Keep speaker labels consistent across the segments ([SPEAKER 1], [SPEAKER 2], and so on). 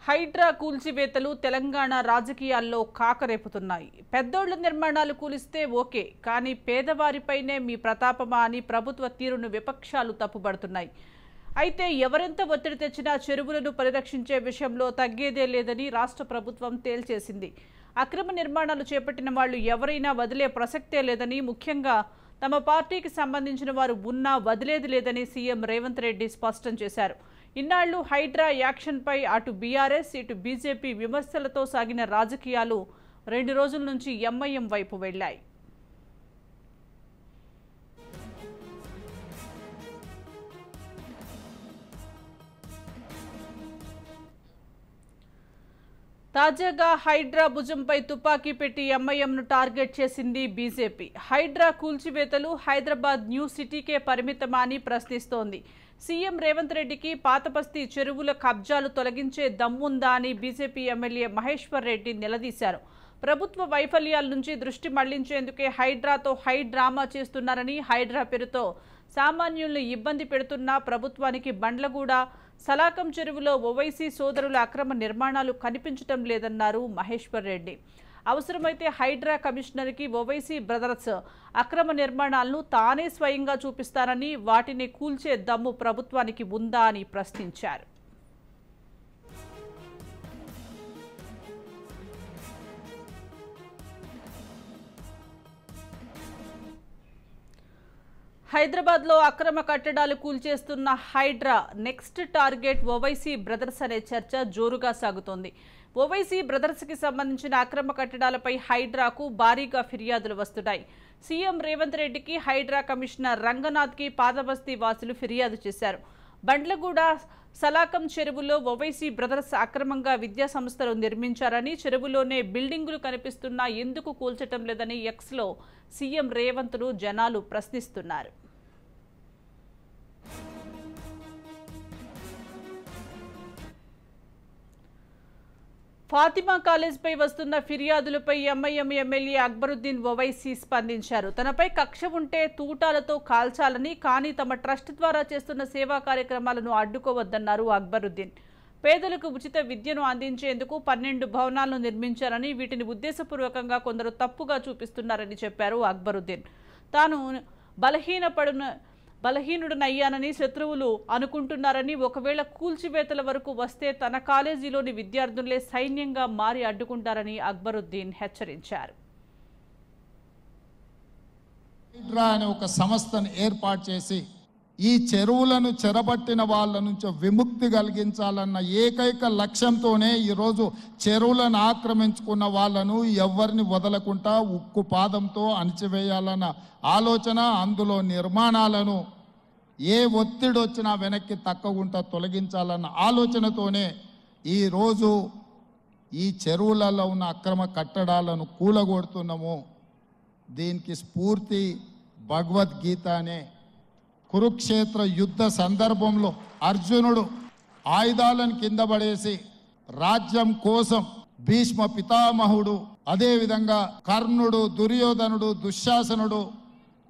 [SPEAKER 1] హైడ్రా కూల్చివేతలు తెలంగాణ రాజకీయాల్లో కాకరేపుతున్నాయి. పెద్దోళ్ల నిర్మాణాలు కూలిస్తే ఓకే, కానీ పేదవారిపైనే మీ ప్రతాపమా అని ప్రభుత్వ తీరును విపక్షాలు తప్పుపడుతున్నాయి. అయితే ఎవరెంత ఒత్తిడి తెచ్చినా చెరువులను పరిరక్షించే విషయంలో తగ్గేదే లేదని రాష్ట్ర ప్రభుత్వం తేల్చేసింది. అక్రమ నిర్మాణాలు చేపట్టిన వాళ్లు ఎవరైనా వదిలే ప్రసక్తే లేదని, ముఖ్యంగా తమ పార్టీకి సంబంధించిన వారు ఉన్నా వదిలేది లేదని సీఎం రేవంత్ రెడ్డి స్పష్టం చేశారు. ఇన్నాళ్లు హైడ్రా యాక్షన్పై అటు బీఆర్ఎస్ ఇటు బీజేపీ విమర్శలతో సాగిన రాజకీయాలు 2 రోజుల నుంచి ఎంఐఎం వైపు వెళ్లాయి. తాజాగా హైడ్రా భుజంపై తుపాకీ పెట్టి ఎంఐఎంను టార్గెట్ చేసింది బీజేపీ. హైడ్రా కూల్చివేతలు హైదరాబాద్ న్యూ సిటీకే పరిమితమా అని ప్రశ్నిస్తోంది. సీఎం రేవంత్ రెడ్డికి పాతబస్తీ చెరువుల కబ్జాలు తొలగించే దమ్ముందా అని బీజేపీ ఎమ్మెల్యే మహేశ్వర్ రెడ్డి నిలదీశారు. ప్రభుత్వ వైఫల్యాల నుంచి దృష్టి మళ్లించేందుకే హైడ్రాతో డ్రామా చేస్తున్నారని, హైడ్రా పేరుతో సామాన్యుల్ని ఇబ్బంది పెడుతున్న ప్రభుత్వానికి బండ్లగూడ సలాకం చెరువులో ఓవైసీ సోదరుల అక్రమ నిర్మాణాలు కనిపించడం లేదన్నారు మహేశ్వర్ రెడ్డి. అవసరమైతే హైడ్రా కమిషనర్కి ఓవైసీ బ్రదర్స్ అక్రమ నిర్మాణాలను తానే స్వయంగా చూపిస్తారని, వాటిని కూల్చే దమ్ము ప్రభుత్వానికి ఉందా అని ప్రశ్నించారు. హైదరాబాద్లో అక్రమ కట్టడాలు కూల్చేస్తున్న Hydraa next target Owaisi brothers అనే చర్చ జోరుగా సాగుతోంది. ఓవైసీ బ్రదర్స్కి సంబంధించిన అక్రమ కట్టడాలపై హైడ్రాకు భారీగా ఫిర్యాదులు వస్తున్నాయి. సీఎం రేవంత్ రెడ్డికి హైడ్రా కమిషనర్ రంగనాథ్కి పాతబస్తీ వాసులు ఫిర్యాదు చేశారు. బండ్లగూడ సలాకం చెరువులో ఓవైసీ బ్రదర్స్ అక్రమంగా విద్యా సంస్థలు నిర్మించారని, చెరువులోనే బిల్డింగులు కనిపిస్తున్నా ఎందుకు కూల్చటం లేదని ఎక్స్లో సీఎం రేవంత్ను జనాలు ప్రశ్నిస్తున్నారు. ఫాతిమా కాలేజ్పై వస్తున్న ఫిర్యాదులపై ఎంఐఎం ఎమ్మెల్యే అక్బరుద్దీన్ ఓవైసీ స్పందించారు. తనపై కక్ష ఉంటే తూటాలతో కాల్చాలని, కానీ తమ ట్రస్ట్ ద్వారా చేస్తున్న సేవా కార్యక్రమాలను అడ్డుకోవద్దన్నారు అక్బరుద్దీన్. పేదలకు ఉచిత విద్యను అందించేందుకు 12 భవనాలను నిర్మించారని, వీటిని ఉద్దేశపూర్వకంగా కొందరు తప్పుగా చూపిస్తున్నారని చెప్పారు అక్బరుద్దీన్. తాను బలహీనుడనయ్యానని శత్రువులు అనుకుంటున్నారని, ఒకవేళ కూల్చివేతల వరకు వస్తే తన కాలేజీలోని విద్యార్థులే సైన్యంగా మారి అడ్డుకుంటారని అక్బరుద్దీన్ హెచ్చరించారు.
[SPEAKER 2] హైడ్రా అనే ఒక సంస్థను ఏర్పాటు చేసి ఈ చెరువులను చెరబట్టిన వాళ్ళ నుంచి విముక్తి కలిగించాలన్న ఏకైక లక్ష్యంతోనే ఈరోజు చెరువులను ఆక్రమించుకున్న వాళ్ళను ఎవరిని వదలకుండా ఉక్కు పాదంతో అణిచివేయాలన్న ఆలోచన, అందులో నిర్మాణాలను ఏ ఒత్తిడి వచ్చినా వెనక్కి తక్కకుండా తొలగించాలన్న ఆలోచనతోనే ఈరోజు ఈ చెరువులలో ఉన్న అక్రమ కట్టడాలను కూలగొడుతున్నాము. దీనికి స్ఫూర్తి భగవద్గీత అనే కురుక్షేత్ర యుద్ధ సందర్భంలో అర్జునుడు ఆయుధాలను కింద పడేసి రాజ్యం కోసం భీష్మ పితామహుడు, అదేవిధంగా కర్ణుడు, దుర్యోధనుడు, దుశ్శాసనుడు,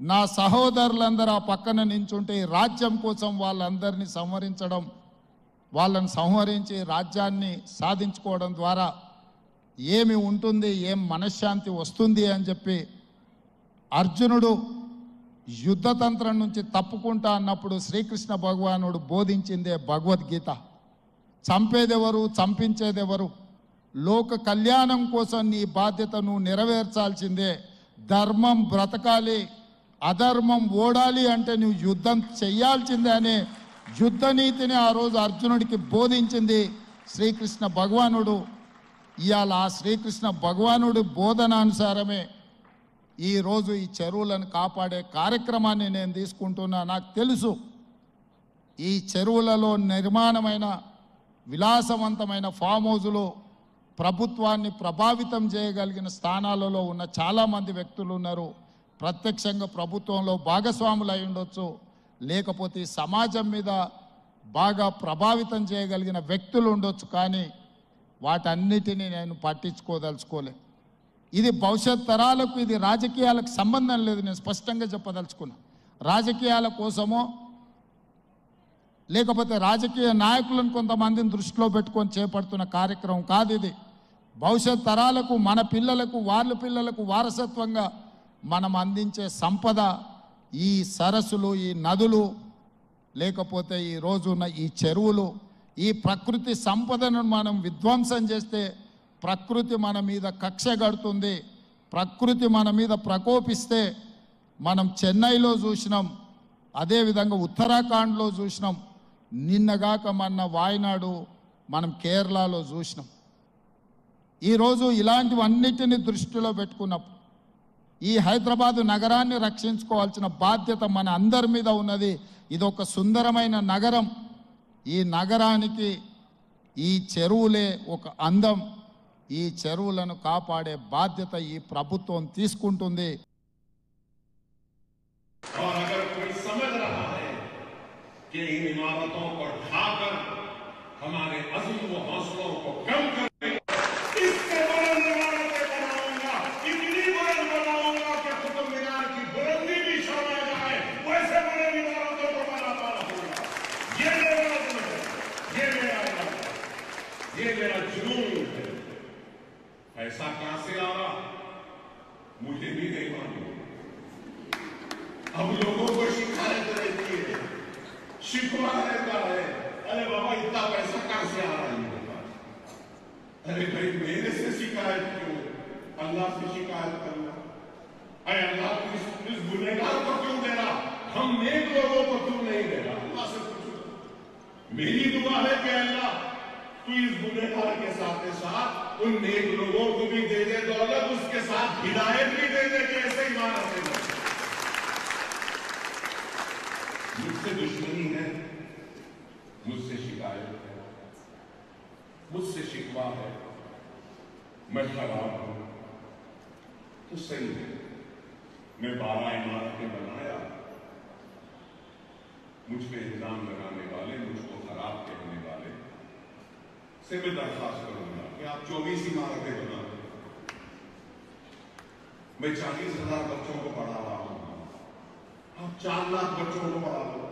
[SPEAKER 2] నా సహోదరులందరూ ఆ పక్కన నించుంటే రాజ్యం కోసం వాళ్ళందరినీ సంహరించడం, వాళ్ళని సంహరించి రాజ్యాన్ని సాధించుకోవడం ద్వారా ఏమి ఉంటుంది, ఏం మనశ్శాంతి వస్తుంది అని చెప్పి అర్జునుడు యుద్ధతంత్రం నుంచి తప్పుకుంటా అన్నప్పుడు శ్రీకృష్ణ భగవానుడు బోధించిందే భగవద్గీత. చంపేదెవరు, చంపించేదెవరు, లోక కళ్యాణం కోసం నీ బాధ్యతను నెరవేర్చాల్సిందే. ధర్మం బ్రతకాలి, అధర్మం ఓడాలి అంటే నువ్వు యుద్ధం చెయ్యాల్సిందే అనే యుద్ధ నీతిని ఆ రోజు అర్జునుడికి బోధించింది శ్రీకృష్ణ భగవానుడు. ఇవాళ ఆ శ్రీకృష్ణ భగవానుడి బోధనానుసారమే ఈరోజు ఈ చెరువులను కాపాడే కార్యక్రమాన్ని నేను తీసుకుంటున్నా. నాకు తెలుసు ఈ చెరువులలో నిర్మాణమైన విలాసవంతమైన ఫామ్ హౌజులు ప్రభుత్వాన్ని ప్రభావితం చేయగలిగిన స్థానాలలో ఉన్న చాలామంది వ్యక్తులు ఉన్నారు. ప్రత్యక్షంగా ప్రభుత్వంలో భాగస్వాములు అయి ఉండొచ్చు, లేకపోతే సమాజం మీద బాగా ప్రభావితం చేయగలిగిన వ్యక్తులు ఉండొచ్చు. కానీ వాటన్నిటినీ నేను పట్టించుకోదలుచుకోలే. ఇది భవిష్యత్ తరాలకు, ఇది రాజకీయాలకు సంబంధం లేదు. నేను స్పష్టంగా చెప్పదలుచుకున్నా. రాజకీయాల కోసమో లేకపోతే రాజకీయ నాయకులను కొంతమందిని దృష్టిలో పెట్టుకొని చేపడుతున్న కార్యక్రమం కాదు ఇది. భవిష్యత్ తరాలకు, మన పిల్లలకు, వాళ్ళ పిల్లలకు వారసత్వంగా మనం అందించే సంపద ఈ సరస్సులు, ఈ నదులు, లేకపోతే ఈ రోజున్న ఈ చెరువులు. ఈ ప్రకృతి సంపదను మనం విధ్వంసం చేస్తే ప్రకృతి మన మీద కక్ష కడుతుంది. ప్రకృతి మన మీద ప్రకోపిస్తే మనం చెన్నైలో చూసినాం, అదేవిధంగా ఉత్తరాఖండ్లో చూసినాం, నిన్నగాక మొన్న వాయనాడు, మనం కేరళలో చూసినాం. ఈరోజు ఇలాంటివన్నిటిని దృష్టిలో పెట్టుకున్నప్పుడు ఈ హైదరాబాదు నగరాన్ని రక్షించుకోవాల్సిన బాధ్యత మన అందరి మీద ఉన్నది. ఇదొక సుందరమైన నగరం. ఈ నగరానికి ఈ చెరువులే ఒక అందం. ఈ చెరువులను కాపాడే బాధ్యత ఈ ప్రభుత్వం తీసుకుంటుంది.
[SPEAKER 3] और अगर कोई समझ रहा है कि इन इमारतों को ढाकर हमारे अज़्म व हौसलों को कम कर इससे बुलंद इमारतें बनाऊंगा, इतनी बुलंद बनाऊंगा कि कुतुब मीनार की बुलंदी भी शर्मा जाए, वैसे बुलंद इमारतों को बनाता रहूंगा। ये मेरा अज़्म है, ये मेरा इरादा है, ये मेरा जुनून है। ऐसा कहां से आ रहा मुझे भी नहीं मालूम। अब लोगों को शिकायत रहती है, शिकवा रहता है, अरे बाबा इतना पैसा कहां से आ रहा है इनके पास? अरे भाई मेरे से शिकायत क्यों, अल्लाह से शिकायत करना। अरे अल्लाह इस गुनहगार को क्यों दे रहा, हम नेक लोगों को क्यों नहीं दे रहा? अल्लाह से पूछो। मेरी दुआ है कि अल्लाह तू इस गुनहगार के साथ उन नेक लोगों को भी दे दे दौलत, उसके साथ हिदायत भी दे दे कि ऐसे इमारतें बने। मुझसे दुश्मनी है, मुझसे शिकायत है, मुझसे शिकवा है, मैं खराब हूं तो सही है। मैं 12 इमारतें बनाया, मुझ पे इल्जाम लगाने वाले, मुझको खराब कहने वाले से मैं दरखास्त करूंगा कि आप 24 इमारतें बना दो। मैं 40,000 बच्चों को पढ़ा रहा हूं, आप 4 लाख बच्चों को पढ़ा दो।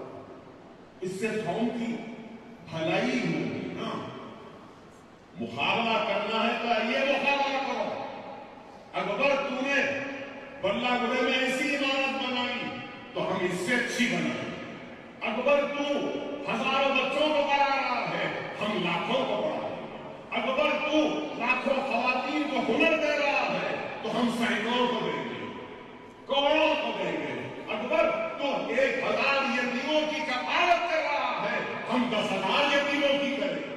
[SPEAKER 3] इससे कौम की भलाई होगी ना। मुकाबला करना है तो ये मुकाबला करो। अकबर तूने बल्लागुड़े में ऐसी इमारत बनाई तो हम इससे अच्छी बनाए। अकबर तू हजारों बच्चों को पढ़ा रहा है, हम लाखों को पढ़ा। अकबर तू लाखों खवातीन को हुनर दे रहा है तो हम सैकड़ों को देंगे, करोड़ों को देंगे। अकबर तो 1000 यतीमों की कफालत कर रहा है, हम 10,000 यतीमों की करेंगे।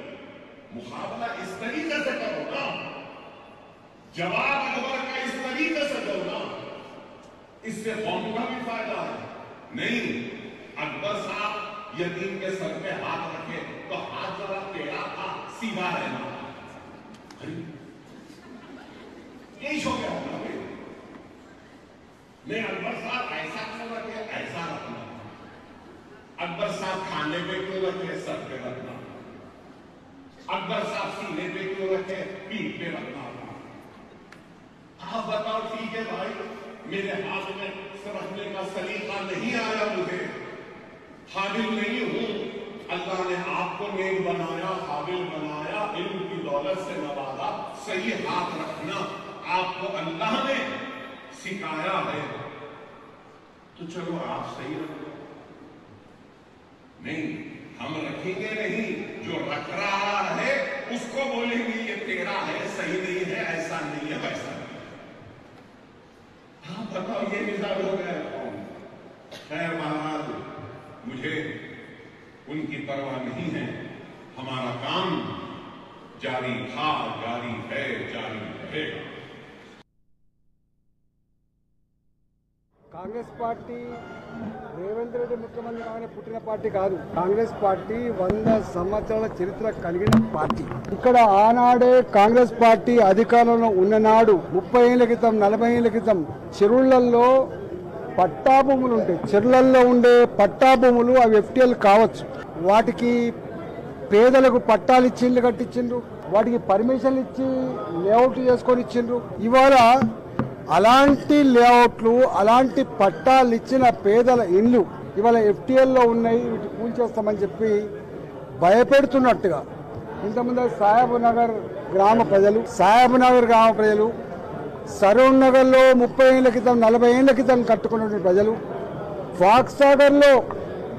[SPEAKER 3] मुकाबला इस तरीके से करो ना, जवाब अकबर का इस तरीके से दो ना, इससे कौम का भी फायदा है। नहीं, अकबर साहब यतीम के सर पे हाथ रखे तो हाथ जरा टेढ़ा था, सीधा रहना। यही हो गया होगा। नहीं, अकबर साहब ऐसा क्यों रखे, ऐसा रखना। अकबर साहब खाने पे क्यों रखे, सर पे रखना। अकबर साहब सीने पे क्यों रखे, पीठ पे रखना। आप बताओ, ठीक है भाई, मेरे हाथ में रखने का सलीका नहीं आया, मुझे काबिल नहीं हूं। अल्लाह ने आपको नेक बनाया, काबिल बनाया, इल्म की दौलत से नवाजा। सही हाथ रखना आपको अल्लाह ने सिखाया है, तो चलो आप सही रखो। नहीं, हम रखेंगे नहीं, जो रख रहा है उसको बोलेंगे ये तेरा है, सही नहीं है, ऐसा नहीं है, वैसा नहीं है। हाँ बताओ, ये मिजाज हो गया। खैर महाराज, मुझे उनकी परवाह नहीं है। हमारा काम जारी था, जारी है, जारी रहेगा।
[SPEAKER 4] కాంగ్రెస్ పార్టీ రేవంత్ రెడ్డి ముఖ్యమంత్రి కాగానే పుట్టిన పార్టీ కాదు. కాంగ్రెస్ పార్టీ 100 సంవత్సరాల చరిత్ర కలిగిన పార్టీ. ఇక్కడ ఆనాడే కాంగ్రెస్ పార్టీ అధికారంలో ఉన్ననాడు 30 ఏళ్ల క్రితం, 40 ఏళ్ల క్రితం చెరువులలో పట్టాభూములు ఉంటాయి. చెరువులలో ఉండే పట్టాభూములు అవి ఎఫ్టీఎల్ కావచ్చు. వాటికి పేదలకు పట్టాలు ఇచ్చి ఇల్లు కట్టించిండ్రు, వాటికి పర్మిషన్లు ఇచ్చి లేఅవుట్ చేసుకొని ఇచ్చిండ్రు. ఇవాళ అలాంటి లేఅవుట్లు, అలాంటి పట్టాలు ఇచ్చిన పేదల ఇల్లు ఇవాళ FTLలో ఉన్నాయి వీటి కూల్చేస్తామని చెప్పి భయపెడుతున్నట్టుగా ఇంతకుముందు సాహెబ్నగర్ గ్రామ ప్రజలు సరూర్ నగర్లో 30 ఏళ్ల క్రితం 40 ఏళ్ల క్రితం కట్టుకున్నటువంటి ప్రజలు ఫాక్స్ సాగర్లో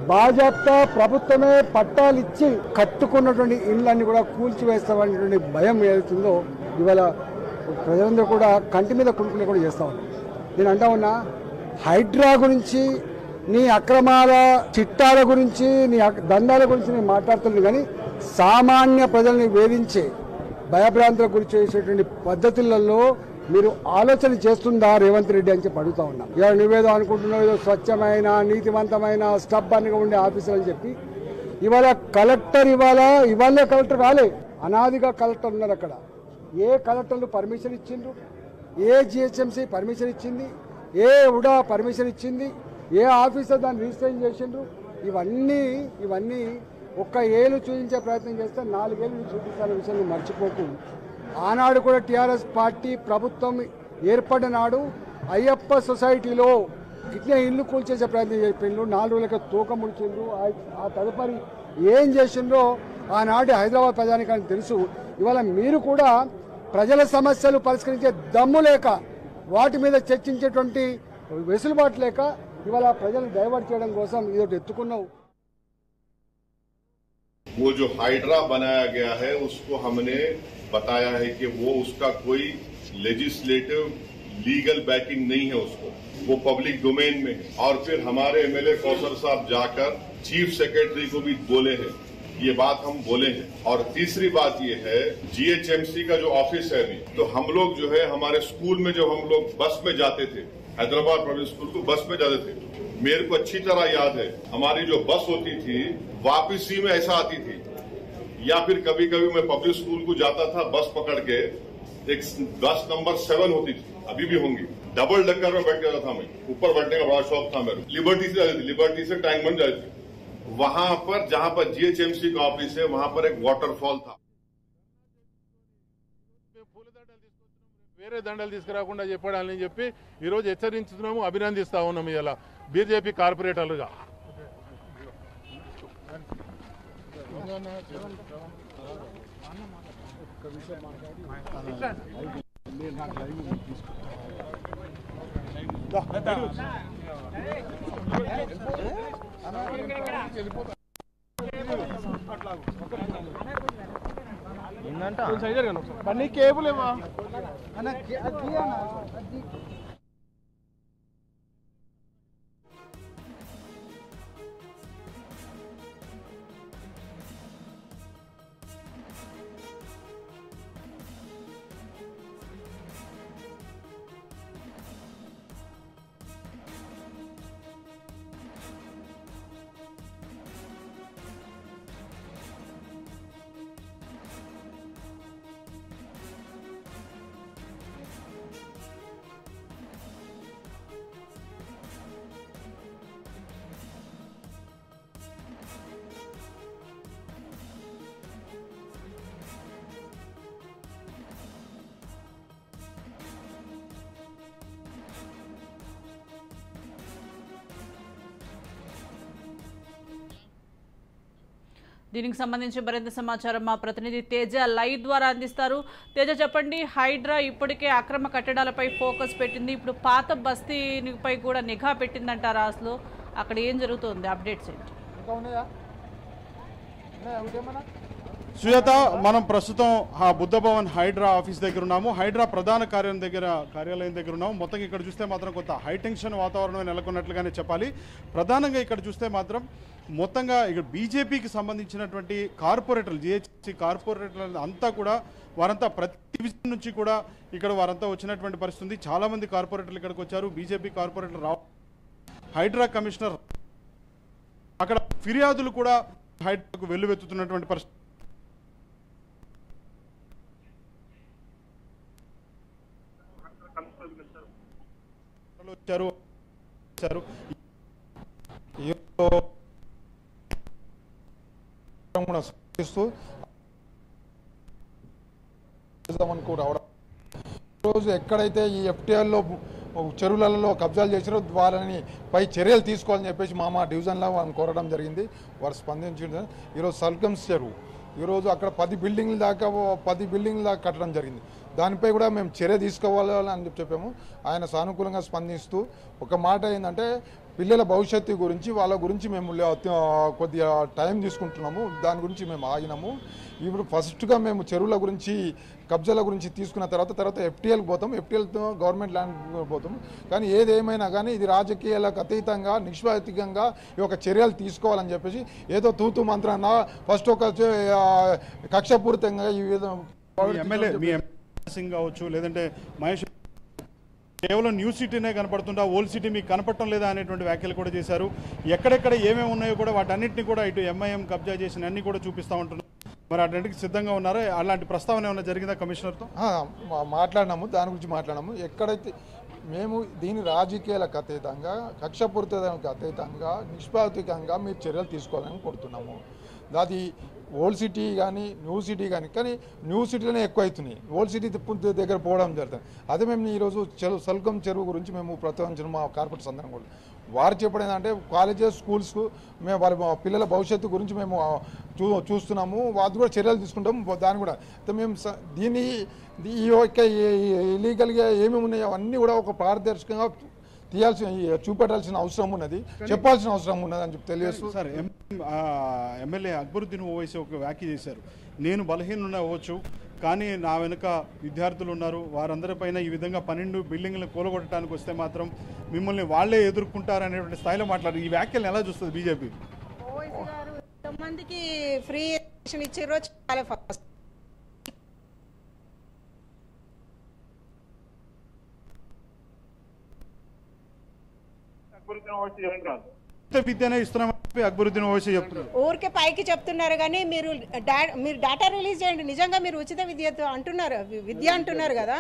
[SPEAKER 4] భాజపా ప్రభుత్వమే పట్టాలు ఇచ్చి కట్టుకున్నటువంటి ఇళ్ళన్ని కూడా కూల్చివేస్తామనేటువంటి భయం ఏదైతుందో ఇవాళ ప్రజలందరూ కూడా కంటి మీద కుడుకునే కూడా చేస్తూ ఉన్నారు. నేను అంటా ఉన్నా, హైడ్రా గురించి నీ అక్రమాల చిట్టాల గురించి నీ దందాల గురించి నేను మాట్లాడుతున్నాను, కానీ సామాన్య ప్రజల్ని వేధించే భయభ్రాంతులకు గురి చేసేటువంటి పద్ధతులలో మీరు ఆలోచన చేస్తుందా రేవంత్ రెడ్డి అని చెప్పి అడుగుతా ఉన్నా. ఇవాళ నువ్వేదో అనుకుంటున్నావు ఏదో స్వచ్ఛమైన నీతివంతమైన స్టబ్బన్గా ఉండే ఆఫీసర్ అని చెప్పి ఇవాళ కలెక్టర్ ఇవాళే కలెక్టర్ రాలే, అనాదిగా కలెక్టర్ ఉన్నారు అక్కడ. ఏ కలెక్టర్లు పర్మిషన్ ఇచ్చిండ్రు, ఏ GHMC పర్మిషన్ ఇచ్చింది, ఏ ఉడా పర్మిషన్ ఇచ్చింది, ఏ ఆఫీసర్ దాన్ని రిజిస్ట్రేషన్ చేసిండ్రు, ఇవన్నీ ఒక్క ఏళ్ళు చూపించే ప్రయత్నం చేస్తే 4 ఏళ్ళు చూపిస్తాన విషయాన్ని మర్చిపోకు. ఆనాడు కూడా TRS పార్టీ ప్రభుత్వం ఏర్పడిన నాడు అయ్యప్ప సొసైటీలో ఇట్లే ఇల్లు కూల్చేసే ప్రయత్నం చేసిండ్రు, 4 రోజులకి తూకం ముడిచిండ్రు. ఆ తదుపరి ఏం చేసిండ్రో ఆనాటి హైదరాబాద్ ప్రజానికానికి తెలుసు. ఇవాళ మీరు కూడా ప్రజల సమస్యలు పరిష్కరించే దమ్ము లేక, వాటి మీద చర్చించేటువంటి వెసులుబాటు లేక ఇవాళ ప్రజలను డైవర్ట్ చేయడం కోసం ఇదొకటి ఎత్తుకున్నావు.
[SPEAKER 3] वो जो हाइड्रा बनाया गया है उसको हमने बताया है कि वो उसका कोई लेजिस्लेटिव लीगल बैकिंग नहीं है, उसको वो पब्लिक डोमेन में है. और फिर हमारे MLA कौसर साहब जाकर चीफ सेक्रेटरी को भी बोले हैं, ये बात हम बोले हैं. और तीसरी बात ये है GHMC का जो ऑफिस है अभी, तो हम लोग जो है हमारे स्कूल में जब हम लोग बस में जाते थे, हैदराबाद पब्लिक स्कूल को बस में जाते थे, मेरे को अच्छी तरह याद है हमारी जो बस होती थी वापसी में ऐसा आती थी, या फिर कभी कभी मैं पब्लिक स्कूल को जाता था बस पकड़ के, एक बस नंबर 7 होती थी, अभी भी होंगी, डबल डक्कर में बैठ जाता था मैं, ऊपर बैठने का बड़ा शौक था मेरे. लिबर्टी से जाती थी, लिबर्टी से टैंक बन जाती थी. वहां पर जहां पर GHMC का ऑफिस है वहां पर एक वाटरफॉल था.
[SPEAKER 5] వేరే దండలు తీసుకురాకుండా చెప్పాలని చెప్పి ఈరోజు హెచ్చరించుతున్నాము, అభినందిస్తా ఉన్నాము ఇలా బీజేపీ కార్పొరేటర్లుగా. పని కేబుల్ ఏమా
[SPEAKER 1] దీనికి సంబంధించి మరింత సమాచారం మా ప్రతినిధి తేజ లైవ్ ద్వారా అందిస్తారు. తేజ చెప్పండి, హైడ్రా ఇప్పటికే అక్రమ కట్టడాలపై ఫోకస్ పెట్టింది, ఇప్పుడు పాత బస్తీపై కూడా నిఘా పెట్టిందంటారా? అసలు అక్కడ ఏం జరుగుతుంది, అప్డేట్స్ ఏంటి?
[SPEAKER 6] సుజాత, మనం ప్రస్తుతం బుద్ధ భవన్ హైడ్రా ఆఫీస్ దగ్గర ఉన్నాము. హైడ్రా ప్రధాన కార్యాలయం దగ్గర ఉన్నాము. మొత్తం ఇక్కడ చూస్తే మాత్రం కొంత హైటెన్షన్ వాతావరణం నెలకొన్నట్లుగానే చెప్పాలి. ప్రధానంగా ఇక్కడ చూస్తే మాత్రం మొత్తంగా ఇక్కడ బీజేపీకి సంబంధించినటువంటి కార్పొరేటర్లు, GHMC కార్పొరేటర్లు అంతా కూడా వారంతా ప్రతి డివిజన్ నుంచి కూడా ఇక్కడ వారంతా వచ్చినటువంటి పరిస్థితి ఉంది. చాలామంది కార్పొరేటర్లు ఇక్కడికి వచ్చారు. బీజేపీ కార్పొరేటర్ హైడ్రా కమిషనర్ అక్కడ ఫిర్యాదులు కూడా హైడ్రాకు వెల్లువెత్తుతున్నటువంటి పరిస్థితి వచ్చారు.
[SPEAKER 7] ఈరోజు ఎక్కడైతే ఈ FTLలో చెరువులలో కబ్జాలు చేసారో వాళ్ళని పై చర్యలు తీసుకోవాలని చెప్పేసి మా డివిజన్లో వాళ్ళని కోరడం జరిగింది. వారు స్పందించారు. ఈరోజు సల్కమ్స్ చెరువు ఈరోజు అక్కడ 10 బిల్డింగ్ల దాకా కట్టడం జరిగింది. దానిపై కూడా మేము చర్య తీసుకోవాలని చెప్పాము. ఆయన సానుకూలంగా స్పందిస్తూ ఒక మాట ఏంటంటే పిల్లల భవిష్యత్తు గురించి వాళ్ళ గురించి మేము కొద్దిగా టైం తీసుకుంటున్నాము, దాని గురించి మేము ఆగినాము. ఇప్పుడు ఫస్ట్గా మేము చెరువుల గురించి కబ్జాల గురించి తీసుకున్న తర్వాత ఎఫ్టీఎల్కి పోతాం, ఎఫ్టీఎల్తో గవర్నమెంట్ ల్యాండ్ పోతాం. కానీ ఏదేమైనా కానీ ఇది రాజకీయాలకు అతీతంగా నిష్పాతికంగా ఈ ఒక చర్యలు తీసుకోవాలని చెప్పేసి ఏదో తూతు మంత్రాన ఫస్ట్ ఒక కక్షపూరితంగా ఈ
[SPEAKER 6] ఎమ్మెల్యే సింగ్ కావచ్చు లేదంటే మహేష్ కేవలం న్యూ సిటీనే కనపడుతుంటా ఓల్డ్ సిటీ మీకు కనపడటం లేదా అనేటువంటి వ్యాఖ్యలు కూడా చేశారు. ఎక్కడెక్కడ ఏమేమి ఉన్నాయో కూడా వాటన్నింటినీ కూడా ఇటు ఎంఐఎం కబ్జా చేసిన అన్ని కూడా చూపిస్తూ ఉంటున్నారు. మరి అన్నింటికి సిద్ధంగా ఉన్నారో అలాంటి ప్రస్తావన ఏమైనా జరిగిందా కమిషనర్తో?
[SPEAKER 7] మాట్లాడినాము, దాని గురించి మాట్లాడినాము. ఎక్కడైతే మేము దీని రాజకీయాలకు అతీతంగా కక్షపూరితకు అతీతంగా నిష్పాతికంగా మీరు చర్యలు తీసుకోవాలని కోరుతున్నాము. అది ఓల్డ్ సిటీ కానీ న్యూ సిటీ కానీ న్యూ సిటీలోనే ఎక్కువ అవుతున్నాయి, ఓల్డ్ సిటీ దగ్గర పోవడం జరుగుతుంది. అదే మేము ఈరోజు సల్కం చెరువు గురించి మేము ప్రతిపాదించిన మా కార్పొరేటర్స్ అందరం కూడా వారు చెప్పడం ఏంటంటే కాలేజెస్ స్కూల్స్కు మేము వాళ్ళ పిల్లల భవిష్యత్తు గురించి మేము చూస్తున్నాము, వాటి కూడా చర్యలు తీసుకుంటాము. దాన్ని కూడా మేము దీన్ని ఈ యొక్క ఇలీగల్గా ఏమేమి ఉన్నాయో అవన్నీ కూడా ఒక పారదర్శకంగా చూపెట్టాల్సిన అవసరం ఉన్నది, చెప్పాల్సిన అవసరం ఉన్నది అని చెప్పి తెలియజేస్తూ
[SPEAKER 6] సార్ ఎమ్మెల్యే అక్బరుద్దీన్ ఓవైసీ ఒక వ్యాఖ్య చేశారు. నేను బలహీన అవ్వచ్చు కానీ నా వెనుక విద్యార్థులు ఉన్నారు, వారందరిపైన ఈ విధంగా 12 బిల్డింగ్లను కూలగొట్టడానికి వస్తే మాత్రం మిమ్మల్ని వాళ్లే ఎదుర్కొంటారనేటువంటి స్థాయిలో మాట్లాడారు. ఈ వ్యాఖ్యలను ఎలా చూస్తుంది బీజేపీ?
[SPEAKER 8] ఓవైసీ గారు ఎంతమందికి ఫ్రీ ఎడ్యుకేషన్ ఇచ్చారో చాలా ఫస్ట్
[SPEAKER 6] విద్యనే ఇస్తున్నామని అక్బరుద్దీన్ ఓవైసీ చెప్తున్నారు.
[SPEAKER 8] ఊరికే పైకి చెప్తున్నారు కానీ మీరు డేటా రిలీజ్ చేయండి. నిజంగా మీరు ఉచిత విద్య అంటున్నారు కదా,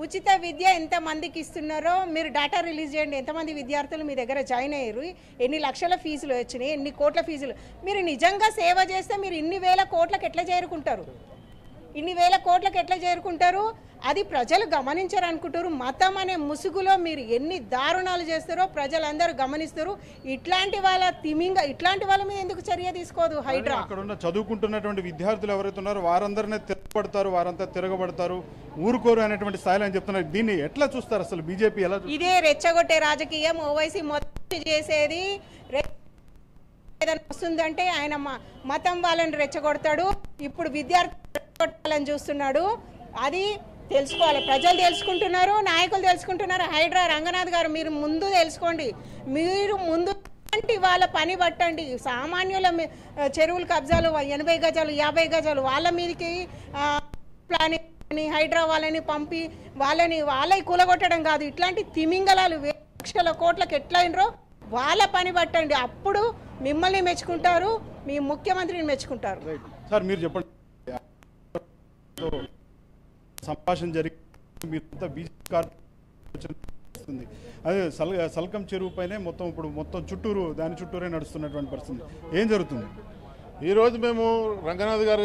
[SPEAKER 8] ఉచిత విద్య ఎంత మందికి ఇస్తున్నారో మీరు డేటా రిలీజ్ చేయండి. ఎంతమంది విద్యార్థులు మీ దగ్గర జాయిన్ అయ్యారు, ఎన్ని లక్షల ఫీజులు వచ్చినాయి, ఎన్ని కోట్ల ఫీజులు. మీరు నిజంగా సేవ చేస్తే మీరు ఇన్ని వేల కోట్లకు ఎట్లా చేరుకుంటారు? అది ప్రజలు గమనించారు అనుకుంటారు. మతం అనే ముసుగులో మీరు ఎన్ని దారుణాలు చేస్తారో ప్రజలందరూ గమనిస్తారు. ఇట్లాంటి వాళ్ళ మీద ఎందుకు చర్య తీసుకోదు హైడ్రా?
[SPEAKER 6] అక్కడ ఉన్న చదువుకుంటున్నటువంటి విద్యార్థులు ఎవరైతే ఉన్నారో వారందరినీ తిరగబడతారు, వారంతా తిరగబడతారు, ఊరుకోరు అనేటువంటి స్థాయిలో అని చెప్తున్నారు. దీన్ని ఎట్లా చూస్తారు అసలు బీజేపీ? ఎలా
[SPEAKER 8] ఇదే రెచ్చగొట్టే రాజకీయం ఓవైసీ మొత్తం చేసేది. ఏదైనా వస్తుందంటే ఆయన మతం వాళ్ళని రెచ్చగొడతాడు, ఇప్పుడు విద్యార్థులను చూస్తున్నాడు. అది తెలుసుకోవాలి, ప్రజలు తెలుసుకుంటున్నారు, నాయకులు తెలుసుకుంటున్నారు. హైడ్రా రంగనాథ్ గారు మీరు ముందు తెలుసుకోండి, మీరు ముందు వాళ్ళ పని పట్టండి. సామాన్యుల చెరువుల కబ్జాలు 80 గజాలు 50 గజాలు వాళ్ళ మీదకి ప్లానింగ్ హైడ్రా వాళ్ళని పంపి వాళ్ళని కూలగొట్టడం కాదు. ఇట్లాంటి తిమింగలాలు లక్షల కోట్లకు ఎట్లయినరో వాళ్ళ పని పట్టండి. అప్పుడు మిమ్మల్ని మెచ్చుకుంటారు, మీ ముఖ్యమంత్రిని మెచ్చుకుంటారు.
[SPEAKER 6] సార్ మీరు చెప్పండి, సంభాషణ జరిగి అదే సల్కం చెరువు పైనే మొత్తం చుట్టూరే నడుస్తున్నటువంటి పరిస్థితి ఏం జరుగుతుంది?
[SPEAKER 5] ఈరోజు మేము రంగనాథ్ గారు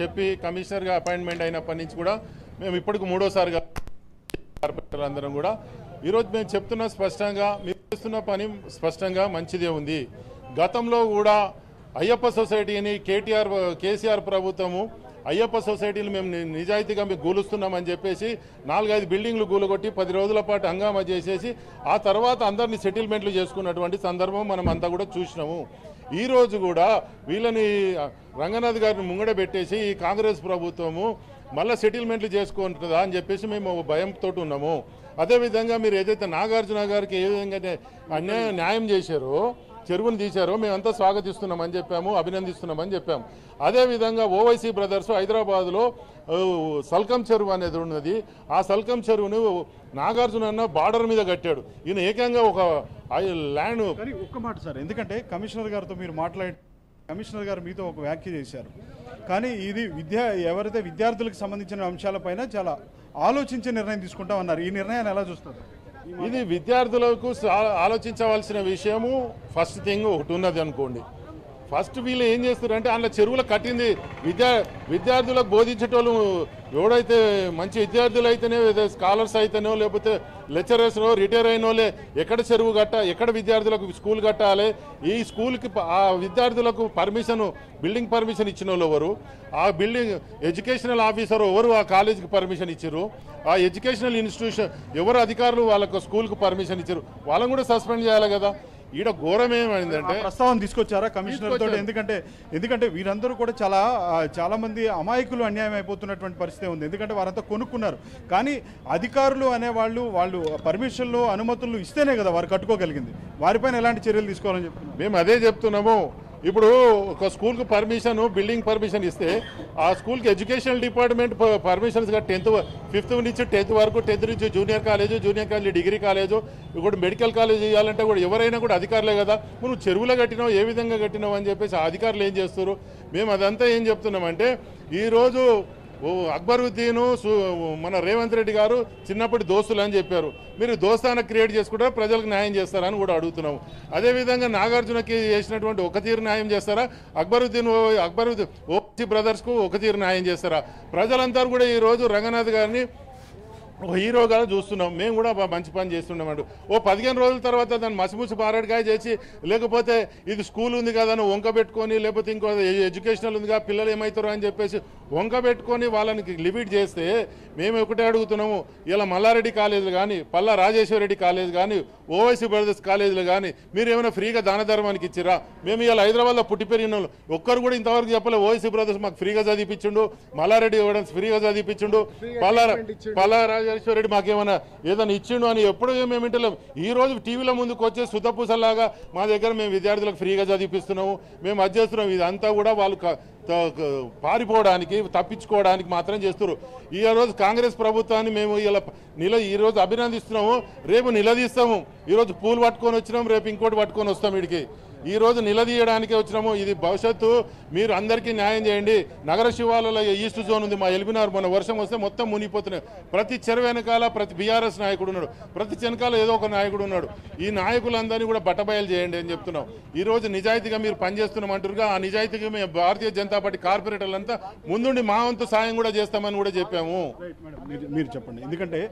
[SPEAKER 5] చెప్పి కమిషనర్గా అపాయింట్మెంట్ అయినప్పటి నుంచి కూడా మేము ఇప్పటికి 3వసారిగా కార్పొరేటర్లు అందరం కూడా ఈరోజు మేము చెప్తున్న స్పష్టంగా మీరు చేస్తున్న పని స్పష్టంగా మంచిదే ఉంది. గతంలో కూడా అయ్యప్ప సొసైటీని కేసీఆర్ ప్రభుత్వము అయ్యప్ప సొసైటీలు మేము నిజాయితీగా మీకు గూలుస్తున్నామని చెప్పేసి 4-5 బిల్డింగ్లు గూలగొట్టి 10 రోజుల పాటు హంగామా చేసేసి ఆ తర్వాత అందరినీ సెటిల్మెంట్లు చేసుకున్నటువంటి సందర్భం మనం అంతా కూడా చూసినాము. ఈరోజు కూడా వీళ్ళని రంగనాథ్ గారిని ముంగడ పెట్టేసి ఈ కాంగ్రెస్ ప్రభుత్వము మళ్ళీ సెటిల్మెంట్లు చేసుకుంటుందా అని చెప్పేసి మేము భయంతో ఉన్నాము. అదేవిధంగా మీరు ఏదైతే నాగార్జున గారికి ఏ విధంగా న్యాయం చేశారో, చెరువులు తీశారో మేమంతా స్వాగతిస్తున్నామని చెప్పాము, అభినందిస్తున్నామని చెప్పాము. అదేవిధంగా ఓవైసీ బ్రదర్స్ హైదరాబాద్లో సల్కం చెరువు అనేది ఉన్నది. ఆ సల్కం చెరువును నాగార్జున బార్డర్ మీద కట్టాడు. ఈయన ఏకంగా ఒక ల్యాండ్.
[SPEAKER 6] ఒక్క మాట సార్, ఎందుకంటే కమిషనర్ గారితో మీరు కమిషనర్ గారు మీతో ఒక వ్యాఖ్య చేశారు, కానీ ఇది ఎవరైతే విద్యార్థులకు సంబంధించిన అంశాలపైన చాలా ఆలోచించే నిర్ణయం తీసుకుంటామన్నారు. ఈ నిర్ణయాన్ని ఎలా చూస్తారు?
[SPEAKER 5] ఇది విద్యార్థులకు ఆలోచించవలసిన విషయము ఫస్ట్ థింగ్ ఒకటి ఉన్నది అనుకోండి. ఫస్ట్ వీళ్ళు ఏం చేస్తారంటే అందులో చెరువులు కట్టింది విద్యార్థులకు బోధించేటోళ్ళు ఎవడైతే మంచి విద్యార్థులు అయితేనే స్కాలర్స్ అయితేనో లేకపోతే లెక్చరర్స్నో రిటైర్ అయిన వాళ్ళే ఎక్కడ చెరువు ఎక్కడ విద్యార్థులకు స్కూల్ కట్టాలి, ఈ స్కూల్కి ఆ విద్యార్థులకు బిల్డింగ్ పర్మిషన్ ఇచ్చిన వాళ్ళు ఎవరు, ఆ బిల్డింగ్ ఎడ్యుకేషనల్ ఆఫీసర్ ఎవరు ఆ కాలేజీకి పర్మిషన్ ఇచ్చారు, ఆ ఎడ్యుకేషనల్ ఇన్స్టిట్యూషన్ ఎవరు అధికారులు వాళ్ళకు స్కూల్కి పర్మిషన్ ఇచ్చారు, వాళ్ళని కూడా సస్పెండ్ చేయాలి కదా. ఈడ ఘోరం ఏమైందంటే
[SPEAKER 6] ప్రస్తావన తీసుకొచ్చారా కమిషనర్ తోటి? ఎందుకంటే వీరందరూ కూడా చాలా మంది అమాయకులు అన్యాయం అయిపోతున్నటువంటి పరిస్థితి ఉంది. ఎందుకంటే వారంతా కొనుక్కున్నారు, కానీ అధికారులు అనేవాళ్ళు పర్మిషన్లు అనుమతులు ఇస్తేనే కదా వారు కట్టుకోగలిగింది. వారిపైన ఎలాంటి చర్యలు తీసుకోవాలని చెప్తున్నాం.
[SPEAKER 5] మేము అదే చెప్తున్నాము. ఇప్పుడు ఒక స్కూల్కి బిల్డింగ్ పర్మిషన్ ఇస్తే ఆ స్కూల్కి ఎడ్యుకేషనల్ డిపార్ట్మెంట్ పర్మిషన్స్ 5th నుంచి 10th వరకు, 10th నుంచి జూనియర్ కాలేజ్ డిగ్రీ కాలేజు, ఇప్పుడు మెడికల్ కాలేజ్ ఇవ్వాలంటే కూడా ఎవరైనా కూడా అధికారులే కదా. నువ్వు చెరువులో కట్టినావు, ఏ విధంగా కట్టినావు అని చెప్పేసి ఆ అధికారులు ఏం చేస్తారు. మేము అదంతా ఏం చెప్తున్నామంటే ఈరోజు అక్బరుద్దీను మన రేవంత్ రెడ్డి గారు చిన్నప్పటి దోస్తులు అని చెప్పారు. మీరు దోస్తాన క్రియేట్ చేసుకుంటారా, ప్రజలకు న్యాయం చేస్తారా అని కూడా అడుగుతున్నాము. అదేవిధంగా నాగార్జునకి చేసినటువంటి ఒక తీరు న్యాయం చేస్తారా, అక్బరుద్దీన్ ఓసీ బ్రదర్స్కు ఒక తీరు న్యాయం చేస్తారా? ప్రజలంతా కూడా ఈరోజు రంగనాథ్ గారిని ఒక హీరోగా చూస్తున్నాం. మేము కూడా మంచి పని చేస్తున్నామండి. 15 రోజుల తర్వాత దాన్ని మసిమూసి పారడికాయ చేసి, లేకపోతే ఇది స్కూల్ ఉంది కదా అని వంక పెట్టుకొని, లేకపోతే ఇంకో ఎడ్యుకేషనల్ ఉందిగా పిల్లలు ఏమవుతారో అని చెప్పేసి వంక పెట్టుకొని వాళ్ళని లిమిట్ చేస్తే మేము ఒకటే అడుగుతున్నాము. ఇలా మల్లారెడ్డి కాలేజీలు కానీ, పల్లా రాజేశ్వరరెడ్డి కాలేజ్ కానీ, ఓవైసీ బ్రదర్స్ కాలేజీలు కానీ మీరు ఏమైనా ఫ్రీగా దాన ధర్మానికి ఇచ్చిరా? మేము ఇలా హైదరాబాద్లో పుట్టి పెరిగిన వాళ్ళు ఒక్కరు కూడా ఇంతవరకు చెప్పలే. ఓవైసీ బ్రదర్స్ మాకు ఫ్రీగా చదివిపించిండు, మల్లారెడ్డి ఫ్రీగా చదివిపించిండు, పల్లా రాజేశ్వరరెడ్డి మాకేమైనా ఏదైనా ఇచ్చిండు అని ఎప్పుడు మేము వింటలేము. ఈ రోజు టీవీల ముందుకు వచ్చే సుతపూసలాగా మా దగ్గర మేము విద్యార్థులకు ఫ్రీగా చదివిపిస్తున్నాము, మేము అది చేస్తున్నాం. ఇదంతా కూడా వాళ్ళు పారిపోవడానికి, తప్పించుకోవడానికి మాత్రం చేస్తారు. ఈ రోజు కాంగ్రెస్ ప్రభుత్వాన్ని మేము ఈరోజు అభినందిస్తున్నాము, రేపు నిలదీస్తాము. ఈరోజు పూలు పట్టుకొని వచ్చినాము, రేపు ఇంకోటి పట్టుకొని వస్తాం. వీడికి ఈరోజు నిలదీయడానికే వచ్చినాము. ఇది భవిష్యత్తు, మీరు అందరికీ న్యాయం చేయండి. నగర శివాలలో ఈస్ట్ జోన్ ఉంది, మా ఎల్బినార్ మొన్న వర్షం వస్తే మొత్తం మునిగిపోతున్నాయి. ప్రతి చెరువు వెనకాల ప్రతి బీఆర్ఎస్ నాయకుడు ఉన్నాడు, ప్రతి చెనకాల ఏదో ఒక నాయకుడు ఉన్నాడు. ఈ నాయకులందరినీ కూడా బట్టబయలు చేయండి అని చెప్తున్నాం. ఈరోజు నిజాయితీగా మీరు పనిచేస్తున్నామంటారుగా, ఆ నిజాయితీగా మేము భారతీయ జనతా పార్టీ కార్పొరేటర్లంతా ముందుండి మా వంతు సాయం కూడా చేస్తామని కూడా చెప్పాము.
[SPEAKER 6] మీరు చెప్పండి, ఎందుకంటే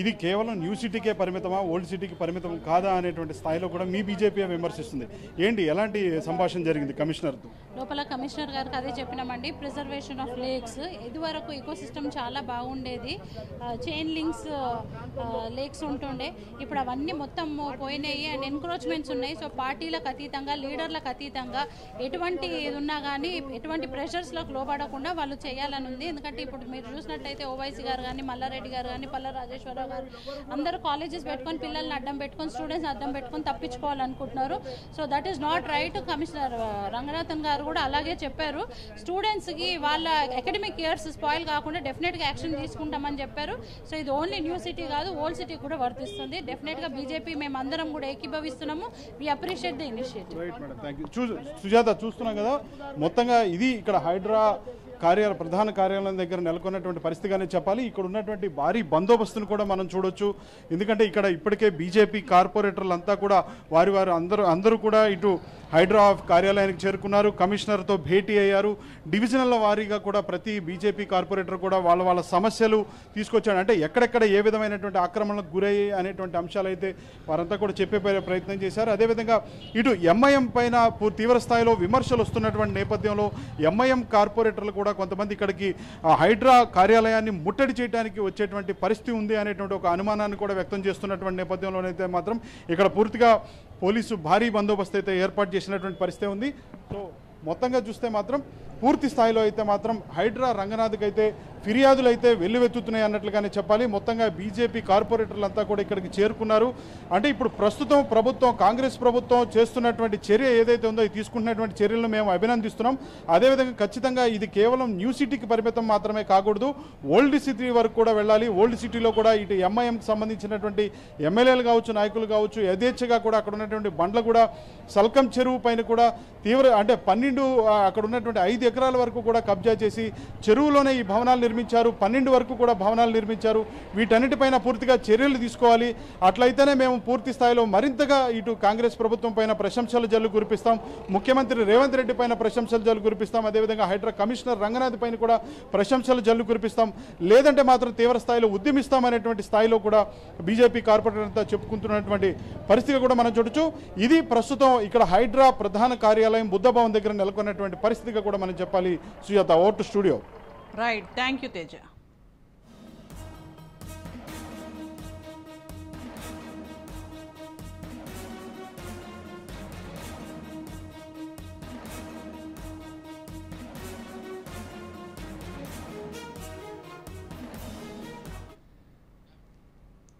[SPEAKER 6] ఇది కేవలం న్యూ సిటీకే పరిమితమా, ఓల్డ్ సిటీకి పరిమితం కాదా అనేటువంటి స్థాయిలో కూడా మీ బీజేపీ విమర్శిస్తుంది. ఏంటి, ఎలాంటి సంభాషణ జరిగింది కమిషనర్తో?
[SPEAKER 9] లోపల కమిషనర్ గారికి అదే చెప్పినామండి. ప్రిజర్వేషన్ ఆఫ్ లేక్స్, ఇదివరకు ఈకో సిస్టమ్ చాలా బాగుండేది, చైన్ లింక్స్ లేక్స్ ఉంటుండే, ఇప్పుడు అవన్నీ మొత్తం పోయినాయి అండ్ ఎన్క్రోచ్మెంట్స్ ఉన్నాయి. సో పార్టీలకు అతీతంగా, లీడర్లకు అతీతంగా ఎటువంటి ఇది ఉన్నా కానీ ఎటువంటి ప్రెషర్స్లకు లోపడకుండా వాళ్ళు చేయాలని ఉంది. ఎందుకంటే ఇప్పుడు మీరు చూసినట్లయితే ఓవైసీ గారు కానీ, మల్లారెడ్డి గారు కానీ, పల్లా రాజేశ్వరరావు గారు అందరూ కాలేజెస్ పెట్టుకొని పిల్లల్ని అడ్డం పెట్టుకొని, స్టూడెంట్స్ అడ్డం పెట్టుకొని తప్పించుకోవాలనుకుంటున్నారు. So that is not right. Commissioner Ranganathan garu కూడా అలాగే చెప్పారు. స్టూడెంట్స్కి వాళ్ళ అకాడమిక్ ఇయర్స్ స్పాయిల్ కాకుండా డెఫినెట్గా యాక్షన్ తీసుకుంటామని చెప్పారు. సో ఇది ఓన్లీ న్యూ సిటీ కాదు, ఓల్డ్ సిటీ కూడా వర్తిస్తుంది. డెఫినెట్గా బీజేపీ మేము అందరం కూడా ఏకీభవిస్తున్నాము. We appreciate the initiative.
[SPEAKER 6] Sujatha, చూస్తున్నాం కదా మొత్తంగా ఇది ఇక్కడ హైడ్రా ప్రధాన కార్యాలయం దగ్గర నెలకొన్నటువంటి పరిస్థితిగానే చెప్పాలి. ఇక్కడ ఉన్నటువంటి భారీ బందోబస్తును కూడా మనం చూడొచ్చు. ఎందుకంటే ఇక్కడ ఇప్పటికే బీజేపీ కార్పొరేటర్లు అంతా కూడా వారి అందరూ కూడా ఇటు హైడ్రా కార్యాలయానికి చేరుకున్నారు, కమిషనర్తో భేటీ అయ్యారు. డివిజనల్ వారీగా కూడా ప్రతి బీజేపీ కార్పొరేటర్ కూడా వాళ్ళ సమస్యలు తీసుకొచ్చాడు. అంటే ఎక్కడెక్కడ ఏ విధమైనటువంటి ఆక్రమణలకు గురయ్యాయి అనేటువంటి అంశాలు అయితే వారంతా కూడా చెప్పే ప్రయత్నం చేశారు. అదేవిధంగా ఇటు ఎంఐఎం పైన తీవ్ర స్థాయిలో విమర్శలు వస్తున్నటువంటి నేపథ్యంలో ఎంఐఎం కార్పొరేటర్లు కూడా కొంతమంది ఇక్కడికి హైడ్రా కార్యాలయాన్ని ముట్టడి చేయడానికి వచ్చేటువంటి పరిస్థితి ఉంది అనేటువంటి ఒక అనుమానాన్ని కూడా వ్యక్తం చేస్తున్నటువంటి నేపథ్యంలోనైతే మాత్రం ఇక్కడ పూర్తిగా పోలీసు భారీ బందోబస్తు అయితే ఏర్పాటు చేసినటువంటి పరిస్థితి ఉంది. సో మొత్తంగా చూస్తే మాత్రం పూర్తి స్థాయిలో అయితే మాత్రం హైడ్రా రంగనాథ్కి అయితే ఫిర్యాదులు అయితే వెల్లువెత్తుతున్నాయి అన్నట్లుగానే చెప్పాలి. మొత్తంగా బీజేపీ కార్పొరేటర్లంతా కూడా ఇక్కడికి చేరుకున్నారు. అంటే ఇప్పుడు ప్రస్తుతం కాంగ్రెస్ ప్రభుత్వం చేస్తున్నటువంటి చర్య ఏదైతే ఉందో ఇది తీసుకుంటున్నటువంటి చర్యలను మేము అభినందిస్తున్నాం. అదేవిధంగా ఖచ్చితంగా ఇది కేవలం న్యూ సిటీకి పరిమితం మాత్రమే కాకూడదు, ఓల్డ్ సిటీ వరకు కూడా వెళ్ళాలి. ఓల్డ్ సిటీలో కూడా ఇటు ఎంఐఎంకి సంబంధించినటువంటి ఎమ్మెల్యేలు కావచ్చు, నాయకులు కావచ్చు, యథేచ్ఛగా కూడా అక్కడ ఉన్నటువంటి బండ్లు కూడా సల్కం చెరువు పైన కూడా అంటే 12 అక్కడ ఉన్నటువంటి 5 ఎకరాల వరకు కూడా కబ్జా చేసి చెరువులోనే ఈ భవనాలు నిర్మించారు, 12 వరకు కూడా భవనాలు నిర్మించారు. వీటన్నిటిపైన పూర్తిగా చర్యలు తీసుకోవాలి. అట్లయితేనే మేము పూర్తి స్థాయిలో మరింతగా ఇటు కాంగ్రెస్ ప్రభుత్వం పైన ప్రశంసల జల్లు కురిపిస్తాం, ముఖ్యమంత్రి రేవంత్ రెడ్డి పైన ప్రశంసల జల్లు కురిపిస్తాం, అదేవిధంగా హైడ్రా కమిషనర్ రంగనాథ్ పైన కూడా ప్రశంసల జల్లు కురిపిస్తాం. లేదంటే మాత్రం తీవ్ర స్థాయిలో ఉద్యమిస్తామనేటువంటి స్థాయిలో కూడా బీజేపీ కార్పొరేటర్ అంతా చెప్పుకుంటున్నటువంటి పరిస్థితి కూడా మనం చూడొచ్చు. ఇది ప్రస్తుతం ఇక్కడ హైడ్రా ప్రధాన కార్యాలయం బుద్ధ భవన్ దగ్గర నెలకొన్నటువంటి పరిస్థితిగా కూడా మనం చెప్పాలి. Sujatha, over to studio.
[SPEAKER 1] Right, thank you Teja.